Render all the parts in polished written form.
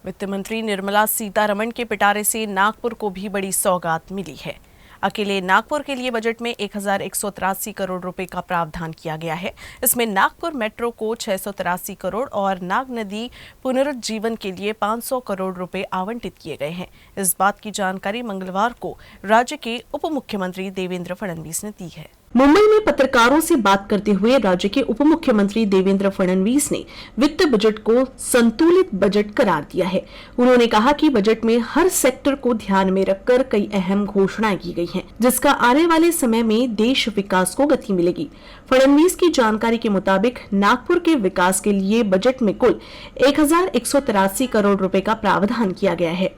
वित्त मंत्री निर्मला सीतारमण के पिटारे से नागपुर को भी बड़ी सौगात मिली है। अकेले नागपुर के लिए बजट में 1183 करोड़ रुपए का प्रावधान किया गया है। इसमें नागपुर मेट्रो को 683 करोड़ और नाग नदी पुनरुज्जीवन के लिए 500 करोड़ रुपए आवंटित किए गए हैं। इस बात की जानकारी मंगलवार को राज्य के उप मुख्यमंत्री देवेंद्र फडणवीस ने दी है। मुंबई में पत्रकारों से बात करते हुए राज्य के उप मुख्यमंत्री देवेंद्र फडणवीस ने वित्त बजट को संतुलित बजट करार दिया है। उन्होंने कहा कि बजट में हर सेक्टर को ध्यान में रखकर कई अहम घोषणाएं की गई हैं, जिसका आने वाले समय में देश विकास को गति मिलेगी। फडणवीस की जानकारी के मुताबिक नागपुर के विकास के लिए बजट में कुल 1183 करोड़ रुपए का प्रावधान किया गया है।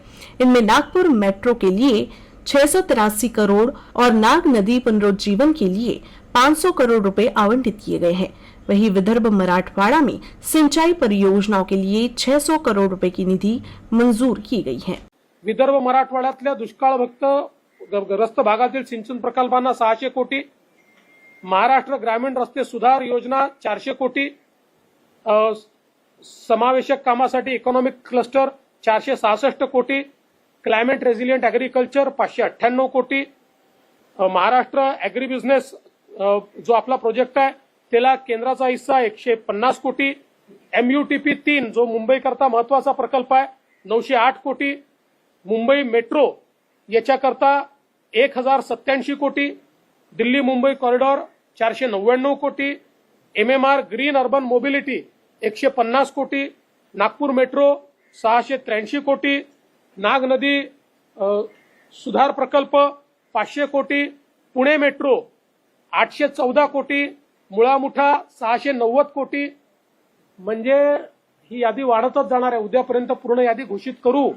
इनमें नागपुर मेट्रो के लिए 683 करोड़ और नाग नदी पुनरुज्जीवन के लिए 500 करोड़ रुपए आवंटित किए गए हैं। वहीं विदर्भ मराठवाड़ा में सिंचाई परियोजनाओं के लिए 600 करोड़ रुपए की निधि मंजूर की गई है। विदर्भ मराठवाड्यातल्या दुष्काळग्रस्त भागातील सिंचन प्रकल्पांना 600 कोटी, महाराष्ट्र ग्रामीण रस्ते सुधार योजना 400 कोटी, समावेशक कामासाठी इकॉनॉमिक क्लस्टर 466 कोटी, क्लायमेट रेझिलियंट ऍग्रीकल्चर 598 कोटी, महाराष्ट्र ऍग्री बिझनेस जो आपला प्रोजेक्ट आहे त्याला केंद्राचा हिस्सा 150 कोटी, MUTP 3 जो मुंबई करता महत्वाचा प्रकल्प आहे 908 कोटी, मुंबई मेट्रो याच्याकरता 1087 कोटी, दिल्ली मुंबई कॉरिडॉर 499 कोटी, MMR ग्रीन अर्बन मोबिलिटी 150 कोटी, नागपूर मेट्रो 683 कोटी, नाग नदी सुधार प्रकल्प 500 कोटी, पुणे मेट्रो 814 कोटी, मुळामुठा 690 कोटी। म्हणजे ही यादी वाढतच जाणार आहे। उद्यापर्यंत पूर्ण यादी घोषित करू।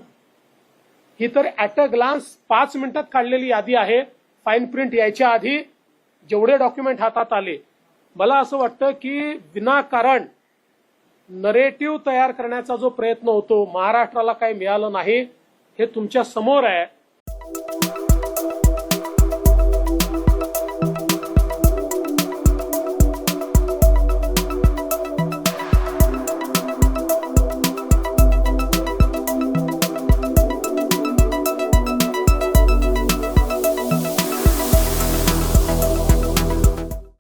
ही तर ऍट अ ग्लान्स 5 मिनिटात काढलेली यादी आहे। फाईन प्रिंट यायच्या आधी जेवढे डॉक्युमेंट हातात आले, मला असं वाटतं की विनाकारण नरेटिव्ह तयार करण्याचा जो प्रयत्न होतो, महाराष्ट्राला काही मिळालं नाही हे तुमच्या समोर आहे।